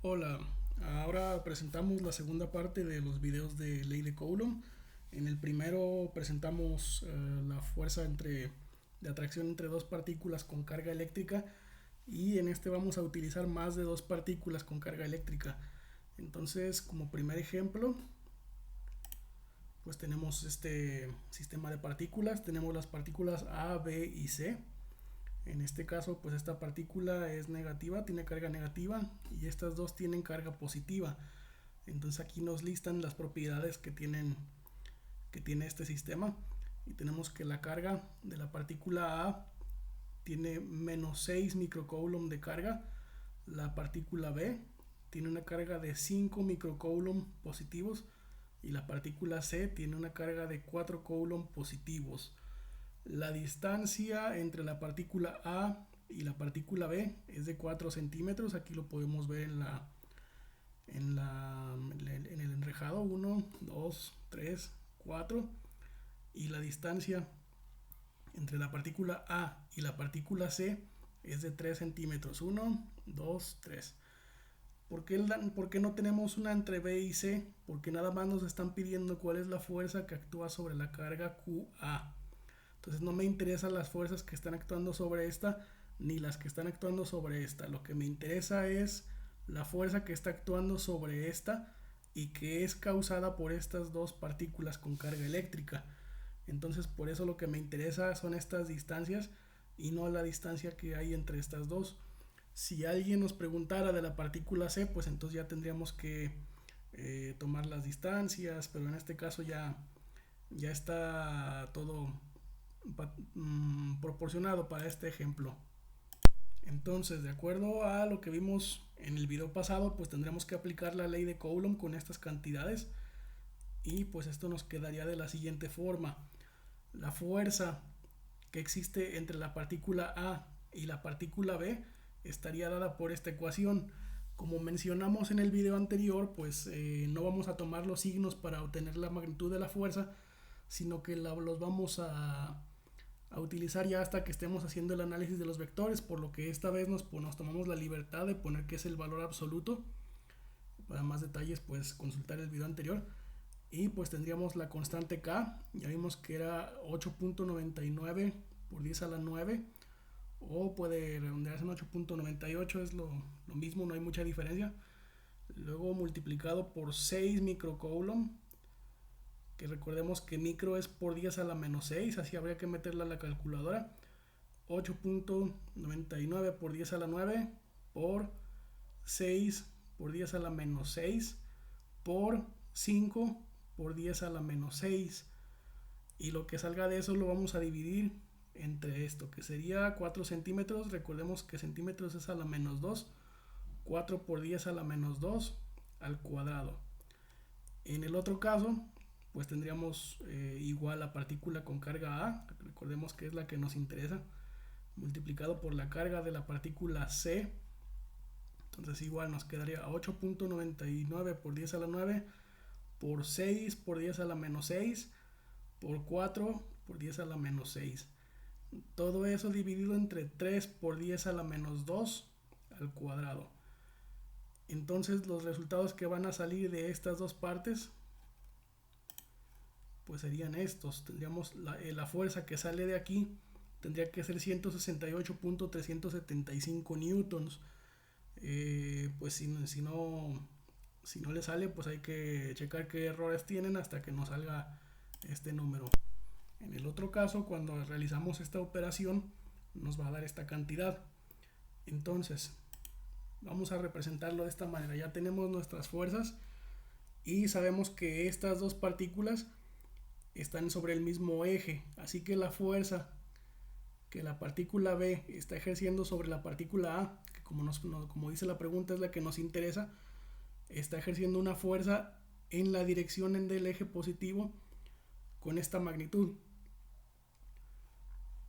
Hola, ahora presentamos la segunda parte de los videos de ley de Coulomb. En el primero presentamos la fuerza de atracción entre dos partículas con carga eléctrica y en este vamos a utilizar más de dos partículas con carga eléctrica. Entonces, como primer ejemplo, pues tenemos este sistema de partículas. Tenemos las partículas A, B y C. En este caso, pues esta partícula es negativa, tiene carga negativa y estas dos tienen carga positiva. Entonces aquí nos listan las propiedades que tiene este sistema y tenemos que la carga de la partícula A tiene menos 6 microcoulomb de carga, la partícula B tiene una carga de 5 microcoulomb positivos y la partícula C tiene una carga de 4 coulomb positivos. La distancia entre la partícula A y la partícula B es de 4 centímetros. Aquí lo podemos ver en el enrejado: 1, 2, 3, 4. Y la distancia entre la partícula A y la partícula C es de 3 centímetros: 1, 2, 3. ¿Por qué no tenemos una entre B y C? Porque nada más nos están pidiendo cuál es la fuerza que actúa sobre la carga QA. Entonces no me interesan las fuerzas que están actuando sobre esta ni las que están actuando sobre esta. Lo que me interesa es la fuerza que está actuando sobre esta y que es causada por estas dos partículas con carga eléctrica. Entonces por eso lo que me interesa son estas distancias y no la distancia que hay entre estas dos. Si alguien nos preguntara de la partícula C, pues entonces ya tendríamos que tomar las distancias, pero en este caso ya está todo proporcionado para este ejemplo. Entonces, de acuerdo a lo que vimos en el video pasado, pues tendremos que aplicar la ley de Coulomb con estas cantidades y pues esto nos quedaría de la siguiente forma. La fuerza que existe entre la partícula A y la partícula B estaría dada por esta ecuación. Como mencionamos en el video anterior, pues no vamos a tomar los signos para obtener la magnitud de la fuerza, sino que los vamos a utilizar ya hasta que estemos haciendo el análisis de los vectores, por lo que esta vez nos tomamos la libertad de poner que es el valor absoluto. Para más detalles, pues consultar el video anterior. Y pues tendríamos la constante K, ya vimos que era 8.99 por 10 a la 9, o puede redondearse en 8.98, es lo mismo, no hay mucha diferencia. Luego multiplicado por 6 microcoulomb, que recordemos que micro es por 10 a la menos 6, así habría que meterla a la calculadora. 8.99 por 10 a la 9 por 6 por 10 a la menos 6 por 5 por 10 a la menos 6. Y lo que salga de eso lo vamos a dividir entre esto, que sería 4 centímetros. Recordemos que centímetros es a la menos 2. 4 por 10 a la menos 2 al cuadrado. En el otro caso, pues tendríamos igual la partícula con carga A, recordemos que es la que nos interesa, multiplicado por la carga de la partícula C. Entonces igual nos quedaría 8.99 por 10 a la 9 por 6 por 10 a la menos 6 por 4 por 10 a la menos 6. Todo eso dividido entre 3 por 10 a la menos 2 al cuadrado. Entonces los resultados que van a salir de estas dos partes pues serían estos. Tendríamos la fuerza que sale de aquí tendría que ser 168.375 newtons. Pues si no le sale, pues hay que checar qué errores tienen hasta que nos salga este número. En el otro caso, cuando realizamos esta operación, nos va a dar esta cantidad. Entonces, vamos a representarlo de esta manera. Ya tenemos nuestras fuerzas y sabemos que estas dos partículas están sobre el mismo eje. Así que la fuerza que la partícula B está ejerciendo sobre la partícula A, que como dice la pregunta es la que nos interesa, está ejerciendo una fuerza en la dirección del eje positivo con esta magnitud.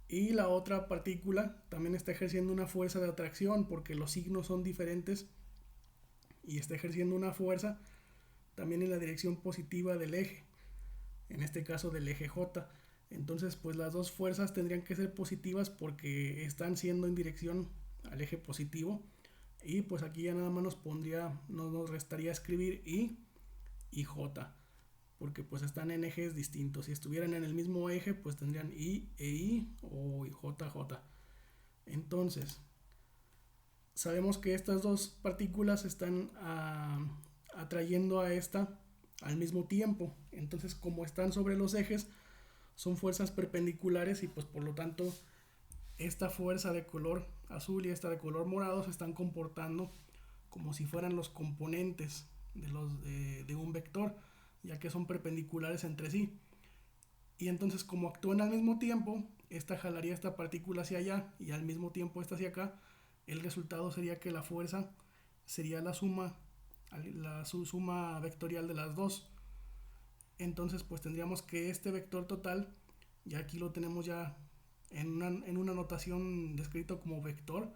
Y la otra partícula también está ejerciendo una fuerza de atracción porque los signos son diferentes y está ejerciendo una fuerza también en la dirección positiva del eje, en este caso del eje J. Entonces pues las dos fuerzas tendrían que ser positivas porque están siendo en dirección al eje positivo, Y pues aquí ya nada más nos restaría escribir y J, porque pues están en ejes distintos. Si estuvieran en el mismo eje, pues tendrían I e I o J, J. Entonces, sabemos que estas dos partículas están atrayendo a esta al mismo tiempo. Entonces, como están sobre los ejes, son fuerzas perpendiculares y pues por lo tanto esta fuerza de color azul y esta de color morado se están comportando como si fueran los componentes de un vector, ya que son perpendiculares entre sí. Y entonces como actúan al mismo tiempo, esta jalaría esta partícula hacia allá y al mismo tiempo esta hacia acá. El resultado sería que la fuerza sería su suma vectorial de las dos. Entonces pues tendríamos que este vector total, ya aquí lo tenemos ya en una notación descrito como vector,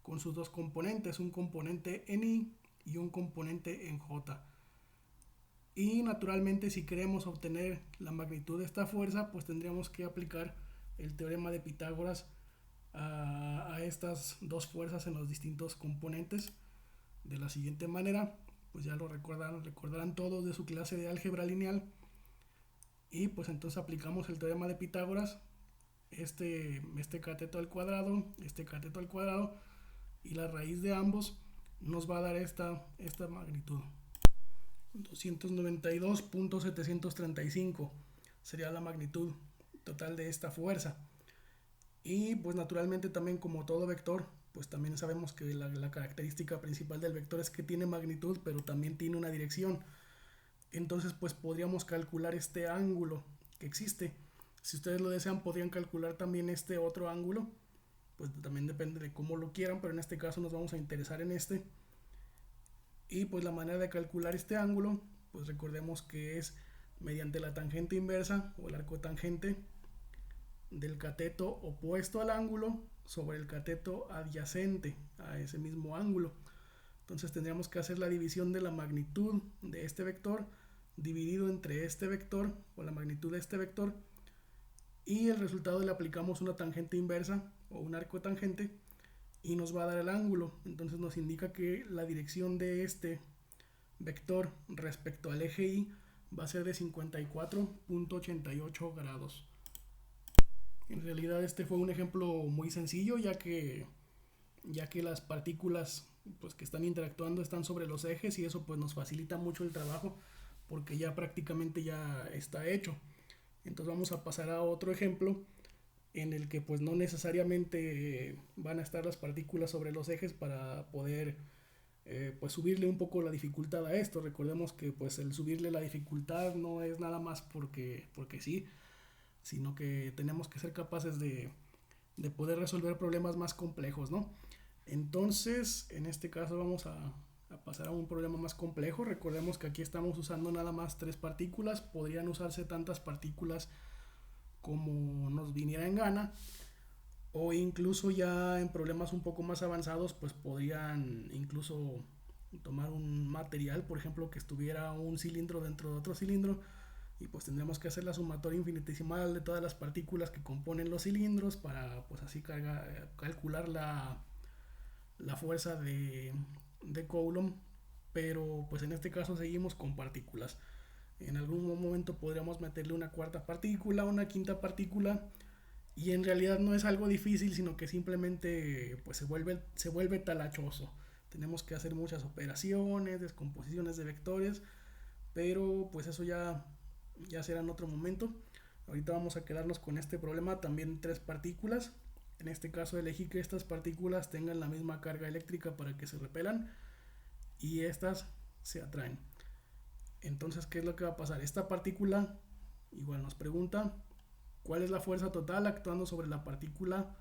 con sus dos componentes, un componente en I y un componente en J. Y naturalmente si queremos obtener la magnitud de esta fuerza, pues tendríamos que aplicar el teorema de Pitágoras a estas dos fuerzas en los distintos componentes de la siguiente manera. Pues ya lo recordarán todos de su clase de álgebra lineal. Y pues entonces aplicamos el teorema de Pitágoras, este cateto al cuadrado, y la raíz de ambos nos va a dar esta magnitud. 292.735 sería la magnitud total de esta fuerza. Y pues naturalmente también, como todo vector, pues también sabemos que la característica principal del vector es que tiene magnitud, pero también tiene una dirección. Entonces pues podríamos calcular este ángulo que existe. Si ustedes lo desean, podrían calcular también este otro ángulo, pues también depende de cómo lo quieran, pero en este caso nos vamos a interesar en este. Y pues la manera de calcular este ángulo, pues recordemos que es mediante la tangente inversa o el arco tangente del cateto opuesto al ángulo sobre el cateto adyacente a ese mismo ángulo. Entonces tendríamos que hacer la división de la magnitud de este vector dividido entre este vector, o la magnitud de este vector, y el resultado le aplicamos una tangente inversa o un arco tangente y nos va a dar el ángulo. Entonces nos indica que la dirección de este vector respecto al eje Y va a ser de 54.88 grados. En realidad este fue un ejemplo muy sencillo, ya que las partículas pues que están interactuando están sobre los ejes, y eso pues nos facilita mucho el trabajo porque ya prácticamente ya está hecho. Entonces vamos a pasar a otro ejemplo en el que pues no necesariamente van a estar las partículas sobre los ejes para poder pues subirle un poco la dificultad a esto. Recordemos que pues el subirle la dificultad no es nada más porque sí, sino que tenemos que ser capaces de poder resolver problemas más complejos, ¿no? Entonces, en este caso vamos a pasar a un problema más complejo. Recordemos que aquí estamos usando nada más 3 partículas. Podrían usarse tantas partículas como nos viniera en gana, o incluso ya en problemas un poco más avanzados pues podrían incluso tomar un material, por ejemplo, que estuviera un cilindro dentro de otro cilindro, y pues tendríamos que hacer la sumatoria infinitesimal de todas las partículas que componen los cilindros para pues así calcular la fuerza de Coulomb. Pero pues en este caso seguimos con partículas. En algún momento podríamos meterle una cuarta partícula, una quinta partícula, y en realidad no es algo difícil, sino que simplemente pues se vuelve talachoso. Tenemos que hacer muchas operaciones, descomposiciones de vectores, pero pues eso ya será en otro momento. Ahorita vamos a quedarnos con este problema, también 3 partículas. En este caso elegí que estas partículas tengan la misma carga eléctrica para que se repelan y estas se atraen. Entonces, ¿qué es lo que va a pasar? Esta partícula igual nos pregunta cuál es la fuerza total actuando sobre la partícula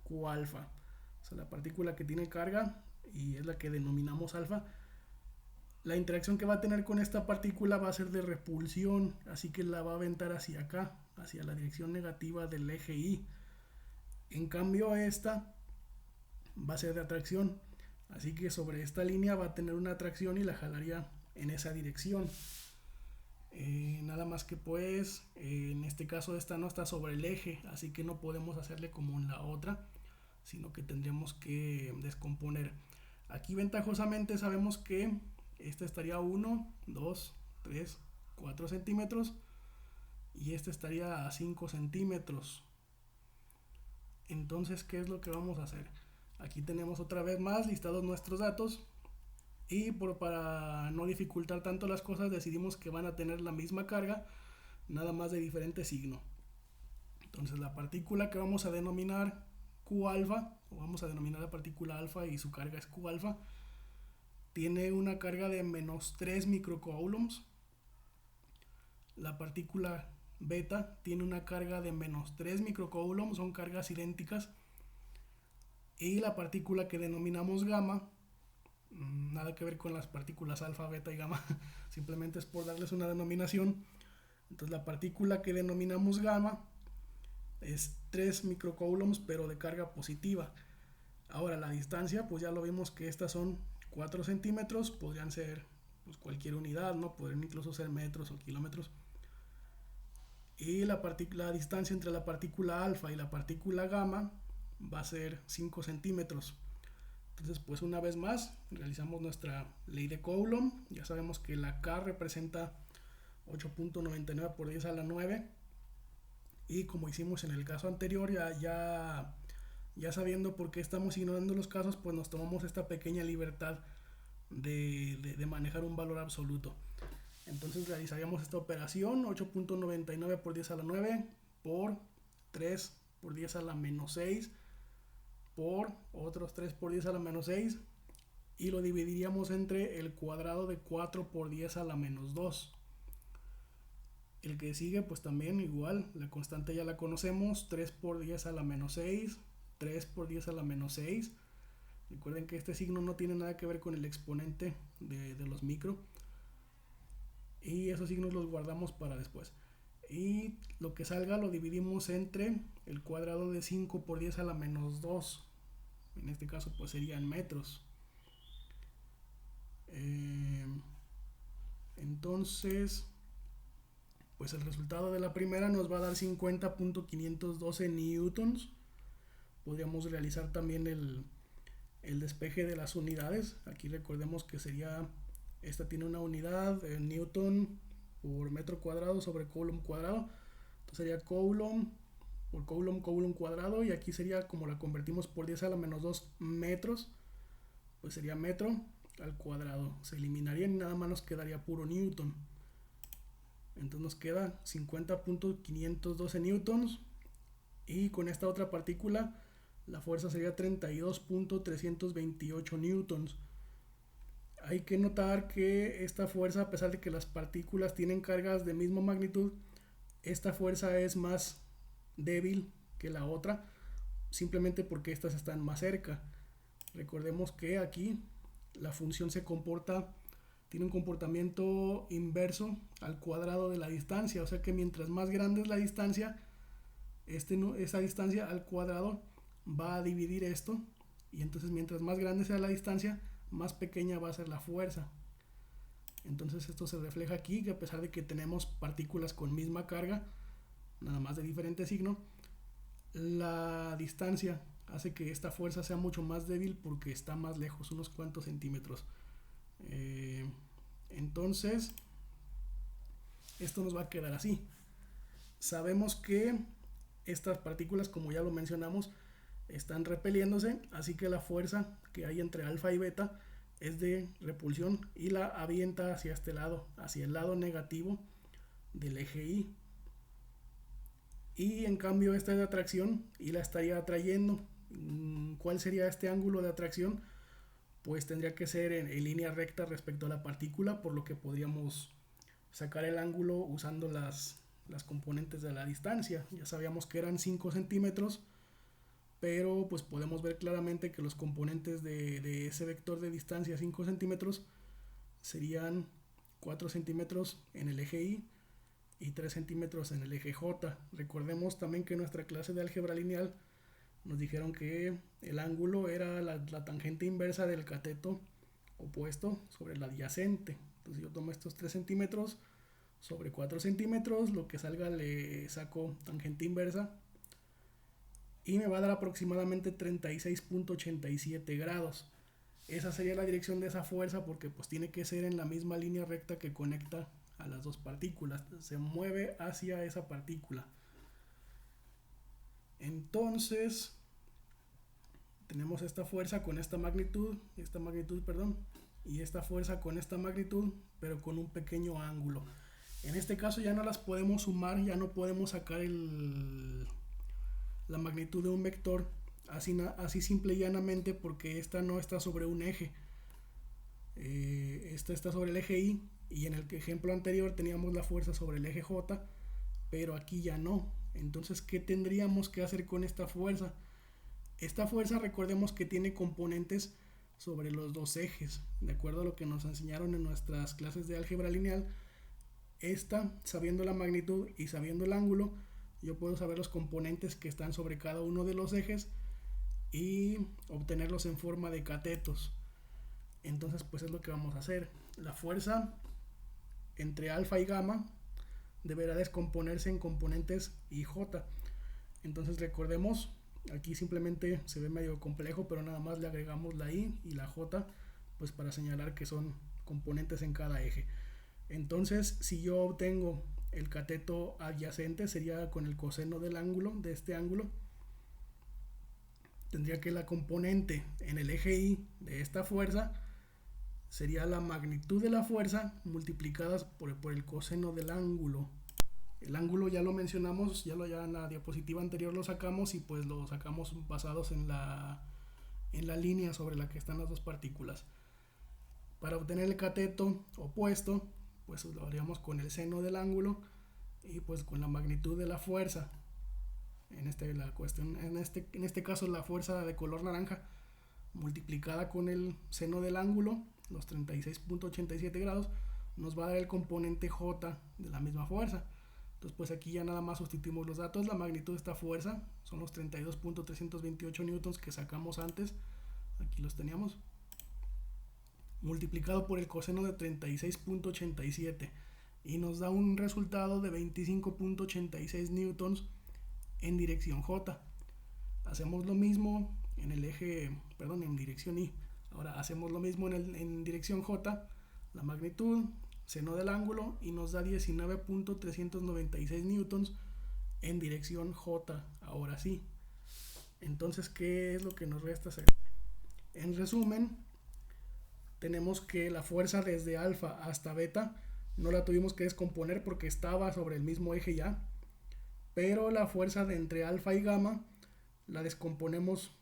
Q alfa. O sea, la partícula que tiene carga y es la que denominamos alfa. La interacción que va a tener con esta partícula va a ser de repulsión, así que la va a aventar hacia acá, hacia la dirección negativa del eje Y. En cambio esta va a ser de atracción, así que sobre esta línea va a tener una atracción y la jalaría en esa dirección. Nada más que pues en este caso esta no está sobre el eje, así que no podemos hacerle como en la otra, sino que tendríamos que descomponer. Aquí ventajosamente sabemos que este estaría a 1, 2, 3, 4 centímetros y este estaría a 5 centímetros. Entonces, ¿qué es lo que vamos a hacer? Aquí tenemos otra vez más listados nuestros datos y para no dificultar tanto las cosas decidimos que van a tener la misma carga, nada más de diferente signo. Entonces la partícula que vamos a denominar Q alfa, o vamos a denominar la partícula alfa y su carga es Q alfa, tiene una carga de menos 3 microcoulombs. La partícula beta tiene una carga de menos 3 microcoulombs, son cargas idénticas. Y la partícula que denominamos gamma, nada que ver con las partículas alfa, beta y gamma, simplemente es por darles una denominación. Entonces la partícula que denominamos gamma es 3 microcoulombs pero de carga positiva. Ahora la distancia, pues ya lo vimos que estas son 4 centímetros, podrían ser pues cualquier unidad, ¿no? Podrían incluso ser metros o kilómetros. Y la distancia entre la partícula alfa y la partícula gamma va a ser 5 centímetros. Entonces, pues una vez más, realizamos nuestra ley de Coulomb. Ya sabemos que la K representa 8.99 por 10 a la 9. Y como hicimos en el caso anterior, ya sabiendo por qué estamos ignorando los casos, pues nos tomamos esta pequeña libertad de manejar un valor absoluto. Entonces realizaríamos esta operación, 8.99 por 10 a la 9 por 3 por 10 a la menos 6 por otros 3 por 10 a la menos 6 y lo dividiríamos entre el cuadrado de 4 por 10 a la menos 2. El que sigue pues también igual, la constante ya la conocemos, 3 por 10 a la menos 6, 3 por 10 a la menos 6. Recuerden que este signo no tiene nada que ver con el exponente de los micro. Y esos signos los guardamos para después. Y lo que salga lo dividimos entre el cuadrado de 5 por 10 a la menos 2. En este caso pues serían metros. Entonces pues el resultado de la primera nos va a dar 50.512 newtons. Podríamos realizar también el despeje de las unidades. Aquí recordemos que sería, esta tiene una unidad en newton por metro cuadrado sobre coulomb cuadrado. Entonces sería coulomb por coulomb cuadrado, y aquí sería, como la convertimos por 10 a la menos 2 metros, pues sería metro al cuadrado. Se eliminarían y nada más nos quedaría puro newton. Entonces nos queda 50.512 newtons, y con esta otra partícula la fuerza sería 32.328 newtons. Hay que notar que esta fuerza, a pesar de que las partículas tienen cargas de misma magnitud, esta fuerza es más débil que la otra, simplemente porque estas están más cerca. Recordemos que aquí la función tiene un comportamiento inverso al cuadrado de la distancia, o sea que mientras más grande es la distancia, esa distancia al cuadrado va a dividir esto, y entonces mientras más grande sea la distancia, más pequeña va a ser la fuerza. Entonces esto se refleja aquí, que a pesar de que tenemos partículas con misma carga, nada más de diferente signo, la distancia hace que esta fuerza sea mucho más débil porque está más lejos, unos cuantos centímetros. Entonces esto nos va a quedar así. Sabemos que estas partículas, como ya lo mencionamos, están repeliéndose, así que la fuerza que hay entre alfa y beta es de repulsión y la avienta hacia este lado, hacia el lado negativo del eje Y. Y en cambio esta es de atracción y la estaría atrayendo. ¿Cuál sería este ángulo de atracción? Pues tendría que ser en línea recta respecto a la partícula, por lo que podríamos sacar el ángulo usando las componentes de la distancia. Ya sabíamos que eran 5 centímetros, pero pues podemos ver claramente que los componentes de ese vector de distancia 5 centímetros serían 4 centímetros en el eje Y y 3 centímetros en el eje J. Recordemos también que en nuestra clase de álgebra lineal nos dijeron que el ángulo era la tangente inversa del cateto opuesto sobre el adyacente. Entonces yo tomo estos 3 centímetros sobre 4 centímetros, lo que salga le saco tangente inversa y me va a dar aproximadamente 36.87 grados. esa sería la dirección de esa fuerza, porque pues tiene que ser en la misma línea recta que conecta a las dos partículas, se mueve hacia esa partícula. Entonces tenemos esta fuerza con esta magnitud, y esta fuerza con esta magnitud, pero con un pequeño ángulo. En este caso ya no las podemos sumar, ya no podemos sacar la magnitud de un vector así simple y llanamente, porque esta no está sobre un eje. Esta está sobre el eje Y, y en el ejemplo anterior teníamos la fuerza sobre el eje J, pero aquí ya no. Entonces, ¿qué tendríamos que hacer con esta fuerza? Esta fuerza, recordemos que tiene componentes sobre los dos ejes, de acuerdo a lo que nos enseñaron en nuestras clases de álgebra lineal. Esta, sabiendo la magnitud y sabiendo el ángulo, yo puedo saber los componentes que están sobre cada uno de los ejes y obtenerlos en forma de catetos. Entonces pues es lo que vamos a hacer. La fuerza entre alfa y gamma deberá descomponerse en componentes I y J. Entonces recordemos, aquí simplemente se ve medio complejo, pero nada más le agregamos la I y la J, pues para señalar que son componentes en cada eje. Entonces, si yo obtengo el cateto adyacente, sería con el coseno del ángulo, de este ángulo. Tendría que la componente en el eje Y de esta fuerza sería la magnitud de la fuerza multiplicadas por el coseno del ángulo. El ángulo ya lo mencionamos, ya en la diapositiva anterior lo sacamos, y pues lo sacamos basados en la línea sobre la que están las dos partículas. Para obtener el cateto opuesto, pues lo haríamos con el seno del ángulo y pues con la magnitud de la fuerza. En este caso la fuerza de color naranja multiplicada con el seno del ángulo, los 36.87 grados, nos va a dar el componente J de la misma fuerza. Entonces pues aquí ya nada más sustituimos los datos. La magnitud de esta fuerza son los 32.328 newtons que sacamos antes, aquí los teníamos, multiplicado por el coseno de 36.87, y nos da un resultado de 25.86 newtons en dirección J. Hacemos lo mismo en el eje, en dirección Y. Ahora hacemos lo mismo en dirección J, la magnitud, seno del ángulo, y nos da 19.396 newtons en dirección J. Ahora sí. Entonces, ¿qué es lo que nos resta hacer? En resumen, tenemos que la fuerza desde alfa hasta beta no la tuvimos que descomponer porque estaba sobre el mismo eje ya, pero la fuerza de entre alfa y gamma la descomponemos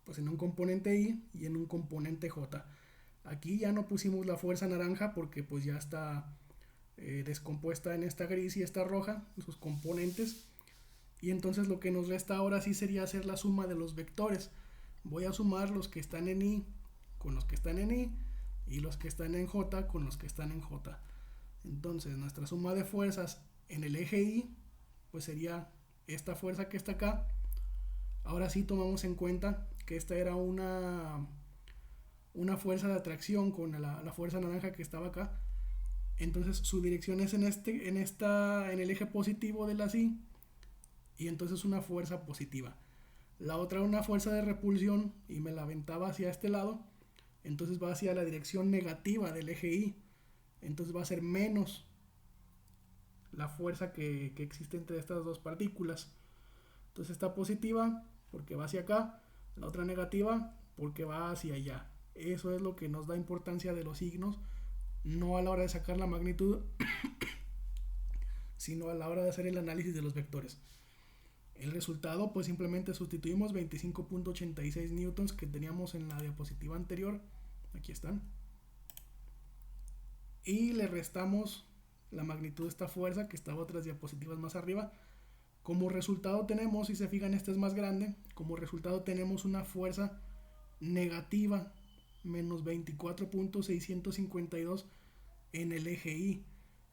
pues en un componente I y en un componente J. Aquí ya no pusimos la fuerza naranja porque pues ya está descompuesta en esta gris y esta roja, sus componentes, y entonces lo que nos resta ahora sí sería hacer la suma de los vectores. Voy a sumar los que están en I con los que están en I, y los que están en J con los que están en J. Entonces nuestra suma de fuerzas en el eje Y pues sería esta fuerza que está acá. Ahora sí tomamos en cuenta que esta era una fuerza de atracción con la fuerza naranja que estaba acá. Entonces su dirección es en el eje positivo de la Y, y entonces una fuerza positiva. La otra una fuerza de repulsión y me la aventaba hacia este lado, entonces va hacia la dirección negativa del eje Y. Entonces va a ser menos la fuerza que existe entre estas dos partículas. Entonces esta positiva porque va hacia acá, la otra negativa porque va hacia allá. Eso es lo que nos da importancia de los signos, no a la hora de sacar la magnitud, sino a la hora de hacer el análisis de los vectores. El resultado pues simplemente sustituimos 25.86 newtons que teníamos en la diapositiva anterior, aquí están, y le restamos la magnitud de esta fuerza que estaba otras diapositivas más arriba. Como resultado tenemos, si se fijan, esta es más grande, como resultado tenemos una fuerza negativa, menos 24.652 en el eje Y,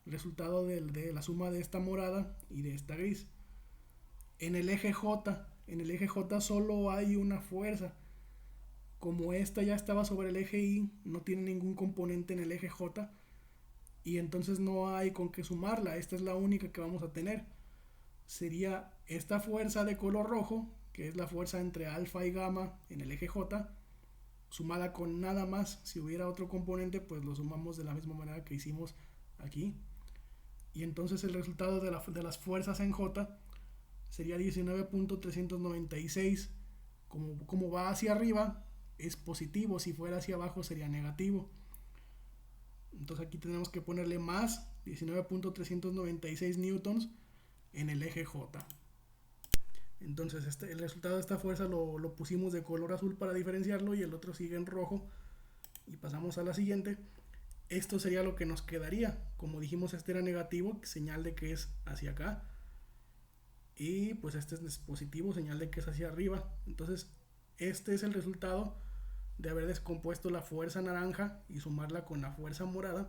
resultado de la suma de esta morada y de esta gris. En el eje J solo hay una fuerza. Como esta ya estaba sobre el eje Y, no tiene ningún componente en el eje J, y entonces no hay con qué sumarla. Esta es la única que vamos a tener. Sería esta fuerza de color rojo, que es la fuerza entre alfa y gamma en el eje J, sumada con nada más. Si hubiera otro componente, pues lo sumamos de la misma manera que hicimos aquí. Y entonces el resultado de las fuerzas en J sería 19.396. Como va hacia arriba, es positivo. Si fuera hacia abajo, sería negativo. Entonces aquí tenemos que ponerle más 19.396 newtons en el eje J. Entonces el resultado de esta fuerza lo pusimos de color azul para diferenciarlo, y el otro sigue en rojo. Y pasamos a la siguiente. Esto sería lo que nos quedaría. Como dijimos, este era negativo, señal de que es hacia acá. Y pues este es positivo, señal de que es hacia arriba. Entonces este es el resultado de haber descompuesto la fuerza naranja y sumarla con la fuerza morada.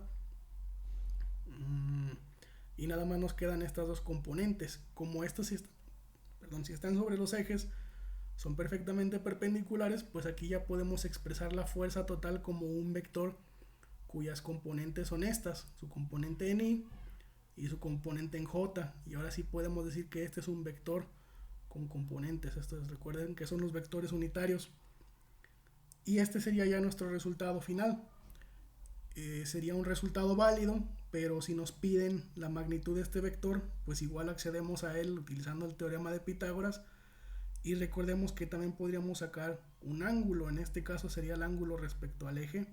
Y nada más nos quedan estas dos componentes. Como estas si están sobre los ejes, son perfectamente perpendiculares, pues aquí ya podemos expresar la fuerza total como un vector cuyas componentes son estas, su componente en Y y su componente en J. Y ahora sí podemos decir que este es un vector con componentes. Estos recuerden que son los vectores unitarios. Y este sería ya nuestro resultado final. Sería un resultado válido, pero si nos piden la magnitud de este vector, pues igual accedemos a él utilizando el teorema de Pitágoras. Y recordemos que también podríamos sacar un ángulo. En este caso sería el ángulo respecto al eje,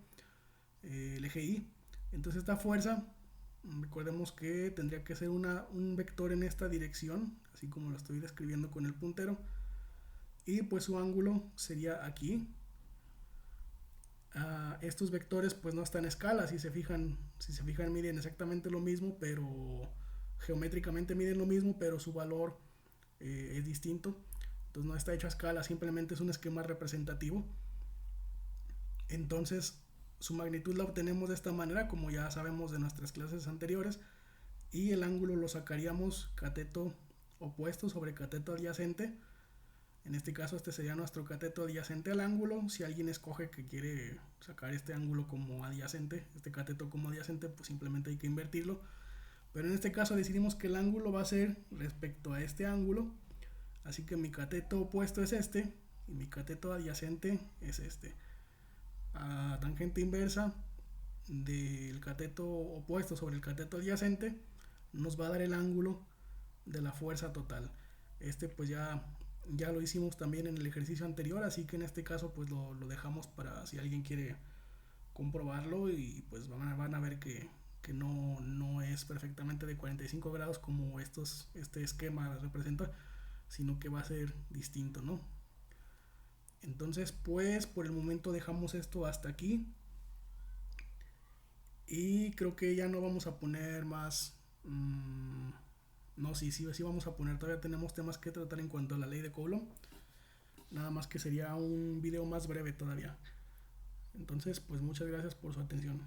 el eje Y. Entonces esta fuerza, recordemos que tendría que ser un vector en esta dirección, así como lo estoy describiendo con el puntero. Y pues su ángulo sería aquí. Estos vectores pues no están en escala. Si se fijan miden exactamente lo mismo, pero geométricamente miden lo mismo, pero su valor es distinto. Entonces no está hecho a escala, simplemente es un esquema representativo. Entonces su magnitud la obtenemos de esta manera, como ya sabemos de nuestras clases anteriores, y el ángulo lo sacaríamos cateto opuesto sobre cateto adyacente. En este caso este sería nuestro cateto adyacente al ángulo. Si alguien escoge que quiere sacar este ángulo como adyacente, este cateto como adyacente, pues simplemente hay que invertirlo. Pero en este caso decidimos que el ángulo va a ser respecto a este ángulo. Así que mi cateto opuesto es este y mi cateto adyacente es este. A tangente inversa del cateto opuesto sobre el cateto adyacente nos va a dar el ángulo de la fuerza total. Pues ya lo hicimos también en el ejercicio anterior, así que en este caso pues lo dejamos para si alguien quiere comprobarlo, y pues van a ver que no es perfectamente de 45 grados como este esquema representa, sino que va a ser distinto, ¿no? Entonces pues por el momento dejamos esto hasta aquí, y creo que ya no vamos a poner más. No, sí vamos a poner. Todavía tenemos temas que tratar en cuanto a la ley de Coulomb, nada más que sería un video más breve todavía. Entonces pues muchas gracias por su atención.